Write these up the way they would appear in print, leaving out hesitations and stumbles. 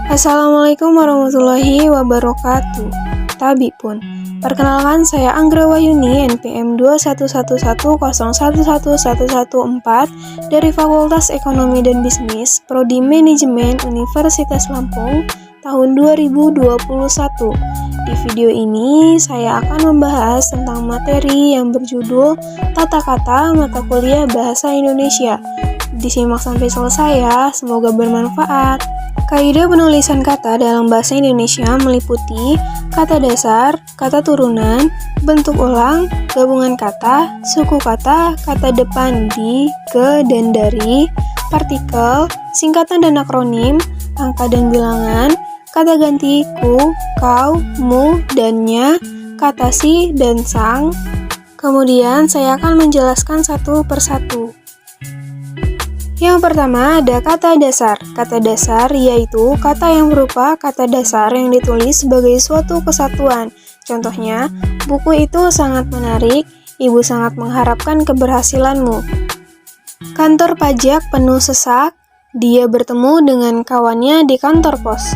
Assalamualaikum warahmatullahi wabarakatuh. Tabi pun. Perkenalkan, saya Anggra Wahyuni, NPM 21110111114 dari Fakultas Ekonomi dan Bisnis, Prodi Manajemen Universitas Lampung, tahun 2021. Di video ini, saya akan membahas tentang materi yang berjudul Tata Kata Mata Kuliah Bahasa Indonesia. Disimak sampai selesai ya, semoga bermanfaat. Kaidah penulisan kata dalam bahasa Indonesia meliputi kata dasar, kata turunan, bentuk ulang, gabungan kata, suku kata, kata depan di, ke, dan dari, partikel, singkatan dan akronim, angka dan bilangan, kata ganti ku, kau, mu, dan nya, kata si, dan sang. Kemudian saya akan menjelaskan satu persatu. Yang pertama ada kata dasar. Kata dasar yaitu kata yang berupa kata dasar yang ditulis sebagai suatu kesatuan. Contohnya, buku itu sangat menarik, ibu sangat mengharapkan keberhasilanmu. Kantor pajak penuh sesak, dia bertemu dengan kawannya di kantor pos.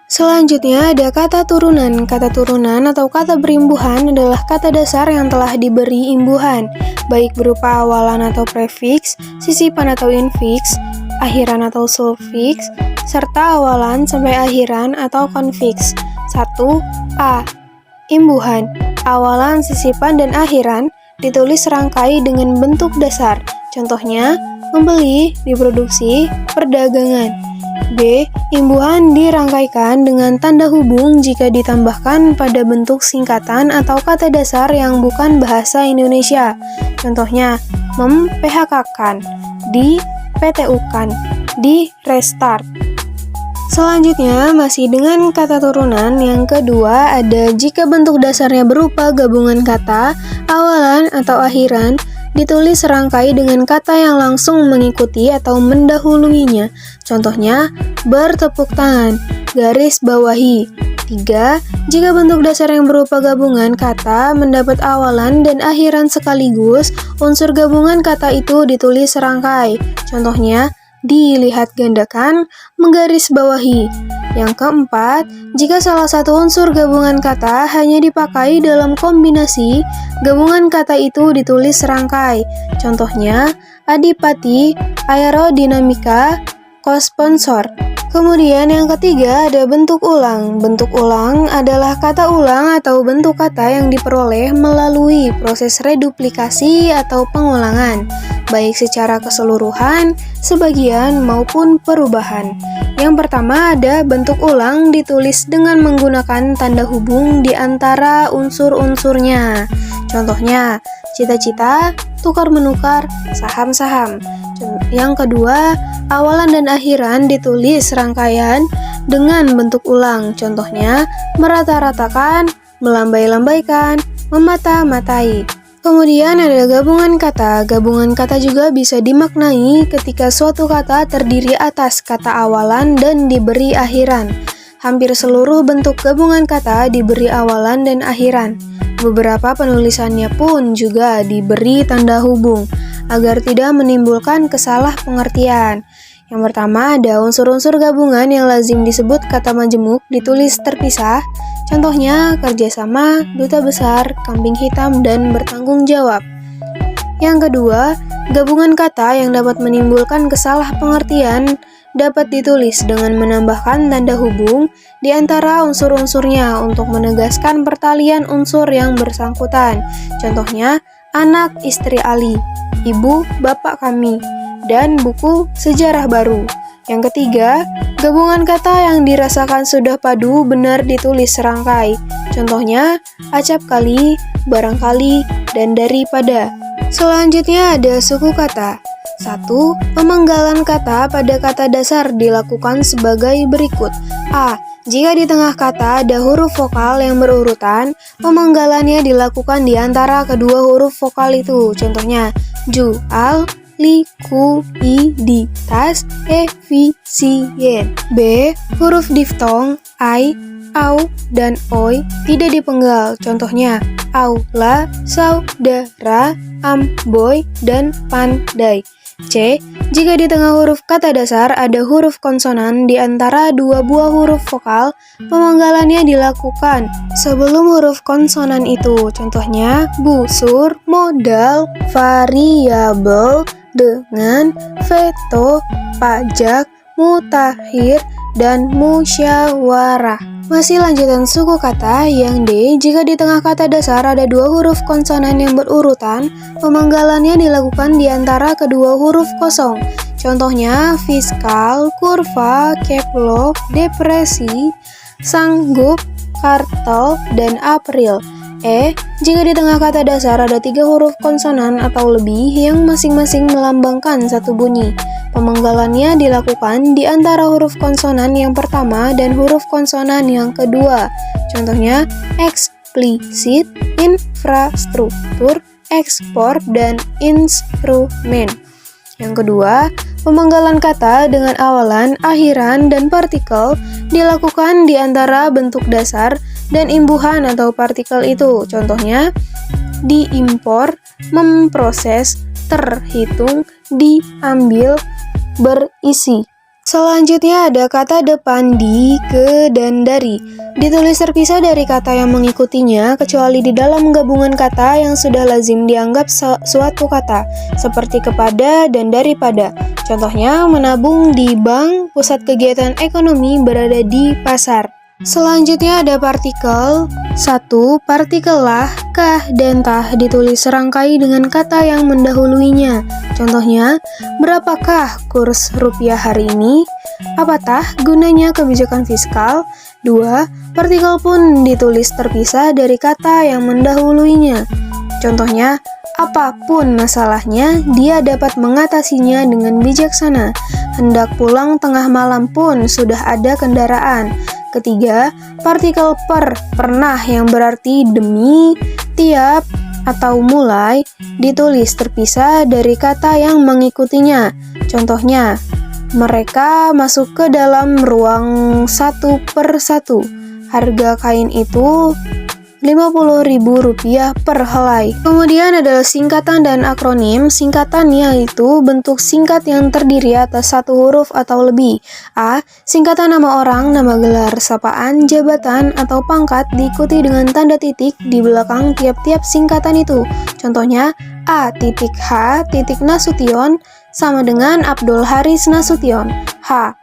Selanjutnya ada kata turunan. Kata turunan atau kata berimbuhan adalah kata dasar yang telah diberi imbuhan, baik berupa awalan atau prefiks, sisipan atau infiks, akhiran atau sufiks, serta awalan sampai akhiran atau konfiks. 1. A. Imbuhan. Awalan, sisipan, dan akhiran ditulis serangkai dengan bentuk dasar. Contohnya, membeli, diproduksi, perdagangan. B. Imbuhan dirangkaikan dengan tanda hubung jika ditambahkan pada bentuk singkatan atau kata dasar yang bukan bahasa Indonesia. Contohnya, mem-PHK-kan, di-PTU-kan, di-restart. Selanjutnya, masih dengan kata turunan, yang kedua ada jika bentuk dasarnya berupa gabungan kata, awalan, atau akhiran, ditulis serangkai dengan kata yang langsung mengikuti atau mendahuluinya. Contohnya, bertepuk tangan, garis bawahi. 3. Jika bentuk dasar yang berupa gabungan kata mendapat awalan dan akhiran sekaligus, unsur gabungan kata itu ditulis serangkai. Contohnya, dilihat gandakan, menggaris bawahi. Yang keempat, jika salah satu unsur gabungan kata hanya dipakai dalam kombinasi, gabungan kata itu ditulis serangkai. Contohnya, adipati, aerodinamika, kosponsor. Kemudian yang ketiga ada bentuk ulang. Bentuk ulang adalah kata ulang atau bentuk kata yang diperoleh melalui proses reduplikasi atau pengulangan, baik secara keseluruhan, sebagian, maupun perubahan. Yang pertama ada bentuk ulang ditulis dengan menggunakan tanda hubung di antara unsur-unsurnya. Contohnya, cita-cita, tukar-menukar, saham-saham. Yang kedua, awalan dan akhiran ditulis serangkaian dengan bentuk ulang. Contohnya, merata-ratakan, melambai-lambaikan, memata-matai. Kemudian ada gabungan kata. Gabungan kata juga bisa dimaknai ketika suatu kata terdiri atas kata awalan dan diberi akhiran. Hampir seluruh bentuk gabungan kata diberi awalan dan akhiran. Beberapa penulisannya pun juga diberi tanda hubung agar tidak menimbulkan kesalah pengertian. Yang pertama ada unsur-unsur gabungan yang lazim disebut kata majemuk ditulis terpisah. Contohnya kerjasama, duta besar, kambing hitam, dan bertanggung jawab. Yang kedua, gabungan kata yang dapat menimbulkan kesalah pengertian dapat ditulis dengan menambahkan tanda hubung di antara unsur-unsurnya untuk menegaskan pertalian unsur yang bersangkutan. Contohnya, anak istri Ali, ibu bapak kami, dan buku sejarah baru. Yang ketiga, gabungan kata yang dirasakan sudah padu benar ditulis serangkai. Contohnya, acap kali, barangkali, dan daripada. Selanjutnya ada suku kata. 1. Pemenggalan kata pada kata dasar dilakukan sebagai berikut. A. Jika di tengah kata ada huruf vokal yang berurutan, pemenggalannya dilakukan di antara kedua huruf vokal itu. Contohnya, ju, al, li, ku, i, di, tas, efisien. B. Huruf diftong, ai, au, dan oi tidak dipenggal. Contohnya, aula, saudara, amboy, dan pandai. C. Jika di tengah huruf kata dasar ada huruf konsonan di antara dua buah huruf vokal, pemanggalannya dilakukan sebelum huruf konsonan itu. Contohnya, busur, modal, variabel, dengan, veto, pajak, mutakhir, dan musyawarah. Masih lanjutan suku kata yang D, jika di tengah kata dasar ada dua huruf konsonan yang berurutan, pemanggalannya dilakukan di antara kedua huruf kosong. Contohnya, fiskal, kurva, caps, depresi, sanggup, kartel, dan April. E, jika di tengah kata dasar ada tiga huruf konsonan atau lebih yang masing-masing melambangkan satu bunyi, pemanggalannya dilakukan di antara huruf konsonan yang pertama dan huruf konsonan yang kedua. Contohnya, eksplisit, infrastruktur, ekspor, dan instrumen. Yang kedua, pemanggalan kata dengan awalan, akhiran, dan partikel dilakukan di antara bentuk dasar dan imbuhan atau partikel itu. Contohnya, diimpor, memproses, terhitung, diambil, berisi. Selanjutnya ada kata depan di, ke, dan dari. Ditulis terpisah dari kata yang mengikutinya kecuali di dalam gabungan kata yang sudah lazim dianggap suatu kata, seperti kepada dan daripada. Contohnya, menabung di bank, pusat kegiatan ekonomi berada di pasar. Selanjutnya ada partikel. 1. Partikel lah, kah, dan tah ditulis serangkai dengan kata yang mendahuluinya. Contohnya, berapakah kurs rupiah hari ini? Apatah gunanya kebijakan fiskal? 2. Partikel pun ditulis terpisah dari kata yang mendahuluinya. Contohnya, apapun masalahnya, dia dapat mengatasinya dengan bijaksana. Hendak pulang tengah malam pun sudah ada kendaraan. Ketiga, partikel pernah yang berarti demi, tiap, atau mulai ditulis terpisah dari kata yang mengikutinya. Contohnya, mereka masuk ke dalam ruang 1/1. Harga kain itu Rp50.000 per helai. Kemudian adalah singkatan dan akronim. Singkatan yaitu bentuk singkat yang terdiri atas satu huruf atau lebih. A. Singkatan nama orang, nama gelar, sapaan, jabatan, atau pangkat diikuti dengan tanda titik di belakang tiap-tiap singkatan itu. Contohnya, A.H. Nasution sama dengan Abdul Haris Nasution. H.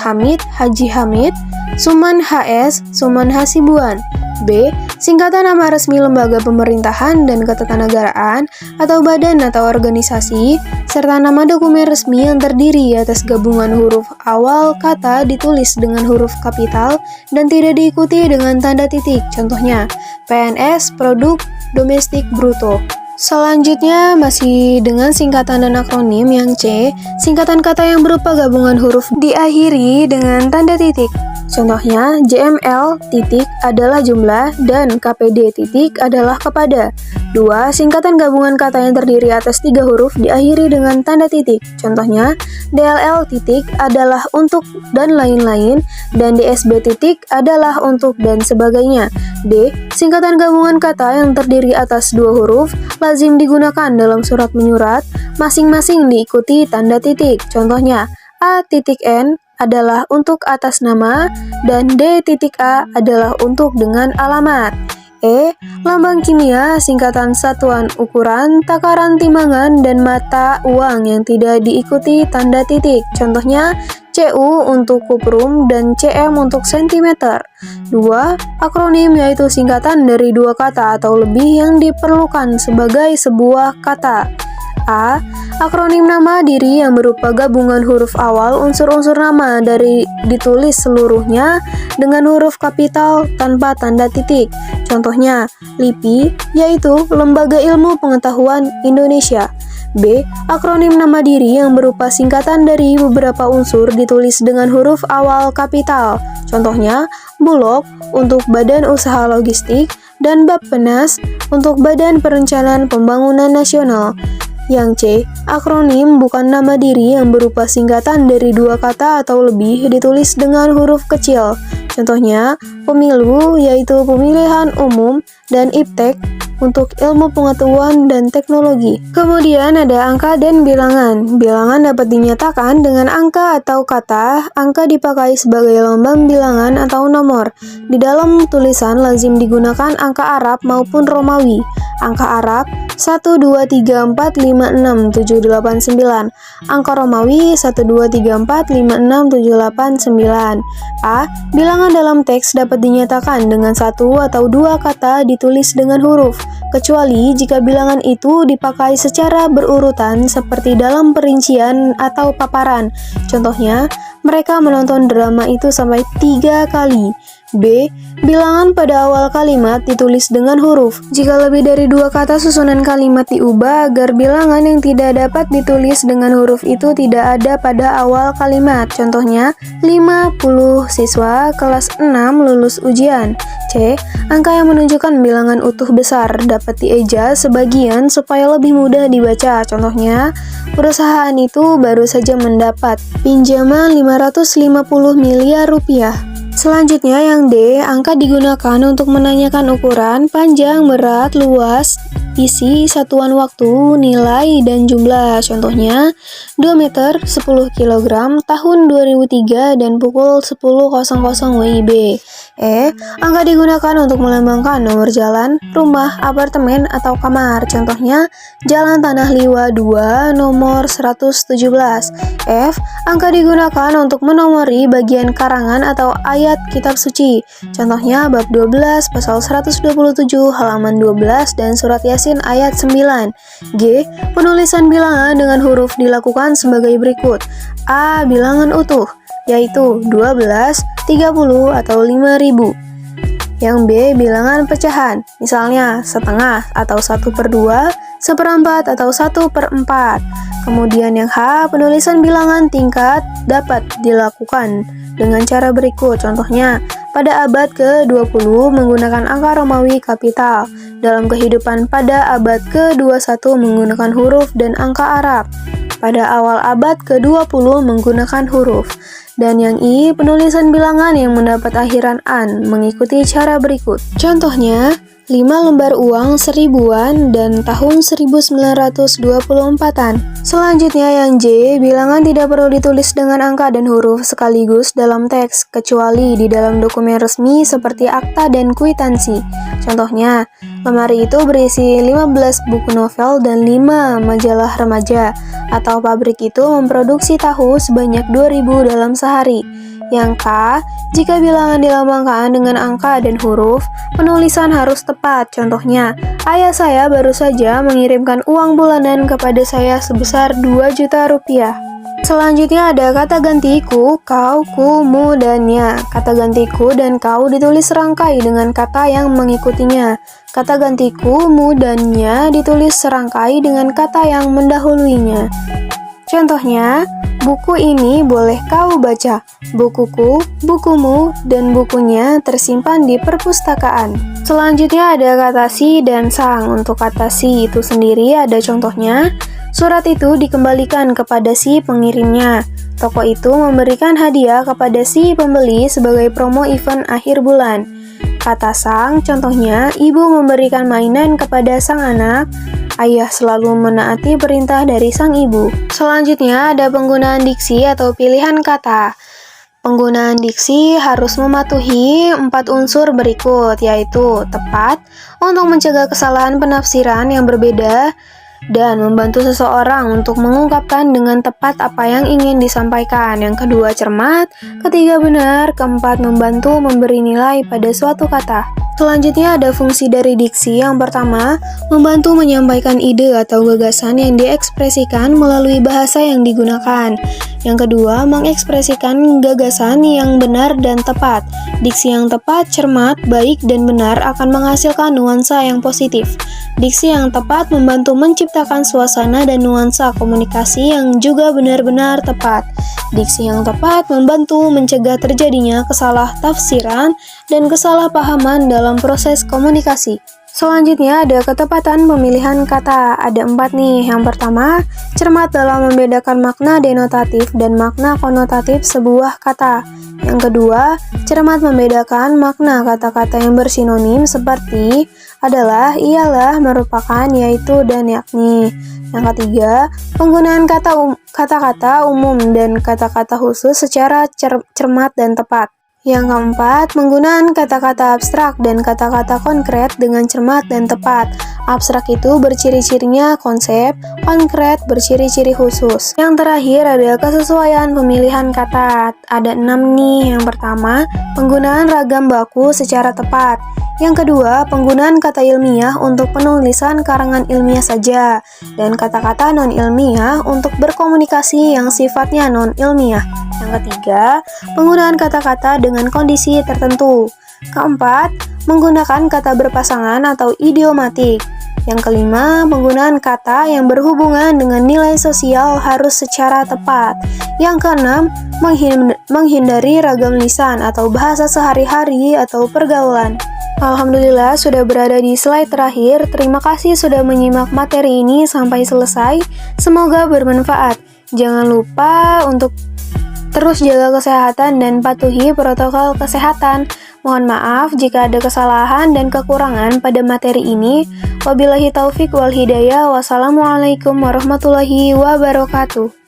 Hamid, Haji Hamid. Suman HS, Suman Hasibuan. B. Singkatan nama resmi lembaga pemerintahan dan ketatanegaraan atau badan atau organisasi, serta nama dokumen resmi yang terdiri atas gabungan huruf awal kata ditulis dengan huruf kapital dan tidak diikuti dengan tanda titik. Contohnya, PNS, Produk Domestik Bruto. Selanjutnya masih dengan singkatan dan akronim yang C, singkatan kata yang berupa gabungan huruf diakhiri dengan tanda titik. Contohnya, JML titik adalah jumlah dan KPD titik adalah kepada. 2. Singkatan gabungan kata yang terdiri atas 3 huruf diakhiri dengan tanda titik. Contohnya, DLL titik adalah untuk dan lain-lain, dan DSB titik adalah untuk dan sebagainya. D. Singkatan gabungan kata yang terdiri atas 2 huruf lazim digunakan dalam surat menyurat, masing-masing diikuti tanda titik. Contohnya, A.N adalah untuk atas nama, dan D.A adalah untuk dengan alamat. E. Lambang kimia, singkatan satuan ukuran, takaran timbangan, dan mata uang yang tidak diikuti tanda titik. Contohnya, CU untuk kuprum dan CM untuk sentimeter. 2. Akronim yaitu singkatan dari 2 kata atau lebih yang diperlukan sebagai sebuah kata. A. Akronim nama diri yang berupa gabungan huruf awal unsur-unsur nama dari ditulis seluruhnya dengan huruf kapital tanpa tanda titik. Contohnya, LIPI yaitu Lembaga Ilmu Pengetahuan Indonesia. B. Akronim nama diri yang berupa singkatan dari beberapa unsur ditulis dengan huruf awal kapital. Contohnya, Bulog untuk Badan Usaha Logistik dan Bappenas untuk Badan Perencanaan Pembangunan Nasional. Yang C. Akronim bukan nama diri yang berupa singkatan dari 2 kata atau lebih ditulis dengan huruf kecil. Contohnya, pemilu yaitu pemilihan umum dan iptek untuk ilmu pengetahuan dan teknologi. Kemudian ada angka dan bilangan. Bilangan dapat dinyatakan dengan angka atau kata. Angka dipakai sebagai lambang bilangan atau nomor. Di dalam tulisan lazim digunakan angka Arab maupun Romawi. Angka Arab 1, 2, 3, 4, 5, 6, 7, 8, 9. Angka Romawi 1, 2, 3, 4, 5, 6, 7, 8, 9. A. Bilangan dalam teks dapat dinyatakan dengan satu atau dua kata ditulis dengan huruf, kecuali jika bilangan itu dipakai secara berurutan seperti dalam perincian atau paparan. Contohnya, mereka menonton drama itu sampai 3 kali. B. Bilangan pada awal kalimat ditulis dengan huruf. Jika lebih dari 2 kata susunan kalimat diubah agar bilangan yang tidak dapat ditulis dengan huruf itu tidak ada pada awal kalimat. Contohnya, 50 siswa kelas 6 lulus ujian. C. Angka yang menunjukkan bilangan utuh besar dapat dieja sebagian supaya lebih mudah dibaca. Contohnya, perusahaan itu baru saja mendapat pinjaman 550 miliar rupiah. Selanjutnya yang D, angka digunakan untuk menanyakan ukuran, panjang, berat, luas, isi, satuan waktu, nilai, dan jumlah. Contohnya, 2 meter, 10 kg, tahun 2003 dan pukul 10.00 WIB. E, angka digunakan untuk melambangkan nomor jalan, rumah, apartemen, atau kamar. Contohnya, Jalan Tanah Liwa 2, nomor 117. F, angka digunakan untuk menomori bagian karangan atau ayat kitab suci. Contohnya, bab 12, pasal 127, halaman 12, dan surat Yasin ayat 9. G, penulisan bilangan dengan huruf dilakukan sebagai berikut. A, bilangan utuh, yaitu 12, 30, atau 5.000. Yang B, bilangan pecahan, misalnya setengah atau 1/2, 1/4 atau 1/4. Kemudian yang H, penulisan bilangan tingkat dapat dilakukan dengan cara berikut. Contohnya, pada abad ke-20 menggunakan angka Romawi kapital. Dalam kehidupan pada abad ke-21 menggunakan huruf dan angka Arab. Pada awal abad ke-20 menggunakan huruf. Dan yang I, penulisan bilangan yang mendapat akhiran an mengikuti cara berikut. Contohnya, 5 lembar uang 1000-an dan tahun 1924-an. Selanjutnya yang J, bilangan tidak perlu ditulis dengan angka dan huruf sekaligus dalam teks, kecuali di dalam dokumen resmi seperti akta dan kwitansi. Contohnya, lemari itu berisi 15 buku novel dan 5 majalah remaja, atau pabrik itu memproduksi tahu sebanyak 2000 dalam sehari. Yang K, jika bilangan dilambangkan dengan angka dan huruf, penulisan harus tepat. Contohnya, ayah saya baru saja mengirimkan uang bulanan kepada saya sebesar 2 juta rupiah. Selanjutnya ada kata ganti ku, kau, ku, mu, dan nya. Kata ganti ku dan kau ditulis serangkai dengan kata yang mengikutinya. Kata ganti ku, mu, dan nya ditulis serangkai dengan kata yang mendahuluinya. Contohnya, buku ini boleh kau baca. Bukuku, bukumu, dan bukunya tersimpan di perpustakaan. Selanjutnya ada kata si dan sang. Untuk kata si itu sendiri ada contohnya. Surat itu dikembalikan kepada si pengirimnya. Toko itu memberikan hadiah kepada si pembeli sebagai promo event akhir bulan. Kata sang, contohnya, ibu memberikan mainan kepada sang anak. Ayah selalu menaati perintah dari sang ibu. Selanjutnya ada penggunaan diksi atau pilihan kata. Penggunaan diksi harus mematuhi 4 unsur berikut, yaitu tepat, untuk mencegah kesalahan penafsiran yang berbeda, dan membantu seseorang untuk mengungkapkan dengan tepat apa yang ingin disampaikan. Yang kedua, cermat. Ketiga, benar. Keempat, membantu memberi nilai pada suatu kata. Selanjutnya ada fungsi dari diksi. Yang pertama, membantu menyampaikan ide atau gagasan yang diekspresikan melalui bahasa yang digunakan. Yang kedua, mengekspresikan gagasan yang benar dan tepat. Diksi yang tepat, cermat, baik, dan benar akan menghasilkan nuansa yang positif. Diksi yang tepat membantu menciptakan suasana dan nuansa komunikasi yang juga benar-benar tepat. Diksi yang tepat membantu mencegah terjadinya kesalah tafsiran dan kesalahpahaman dalam proses komunikasi. Selanjutnya ada ketepatan pemilihan kata. Ada 4 nih. Yang pertama, cermat dalam membedakan makna denotatif dan makna konotatif sebuah kata. Yang kedua, cermat membedakan makna kata-kata yang bersinonim seperti adalah, ialah, merupakan, yaitu, dan yakni. Yang ketiga, penggunaan kata-kata umum dan kata-kata khusus secara cermat dan tepat. Yang keempat, penggunaan kata-kata abstrak dan kata-kata konkret dengan cermat dan tepat. Abstrak itu berciri-cirinya konsep, konkret berciri-ciri khusus. Yang terakhir ada kesesuaian pemilihan kata. Ada 6 nih. Yang pertama, penggunaan ragam baku secara tepat. Yang kedua, penggunaan kata ilmiah untuk penulisan karangan ilmiah saja, dan kata-kata non-ilmiah untuk berkomunikasi yang sifatnya non-ilmiah. Yang ketiga, penggunaan kata-kata dengan kondisi tertentu. Keempat, menggunakan kata berpasangan atau idiomatik. Yang kelima, penggunaan kata yang berhubungan dengan nilai sosial harus secara tepat. Yang keenam, menghindari ragam lisan atau bahasa sehari-hari atau pergaulan. Alhamdulillah sudah berada di slide terakhir. Terima kasih sudah menyimak materi ini sampai selesai. Semoga bermanfaat. Jangan lupa untuk terus jaga kesehatan dan patuhi protokol kesehatan. Mohon maaf jika ada kesalahan dan kekurangan pada materi ini. Wabillahi taufik wal hidayah. Wassalamualaikum warahmatullahi wabarakatuh.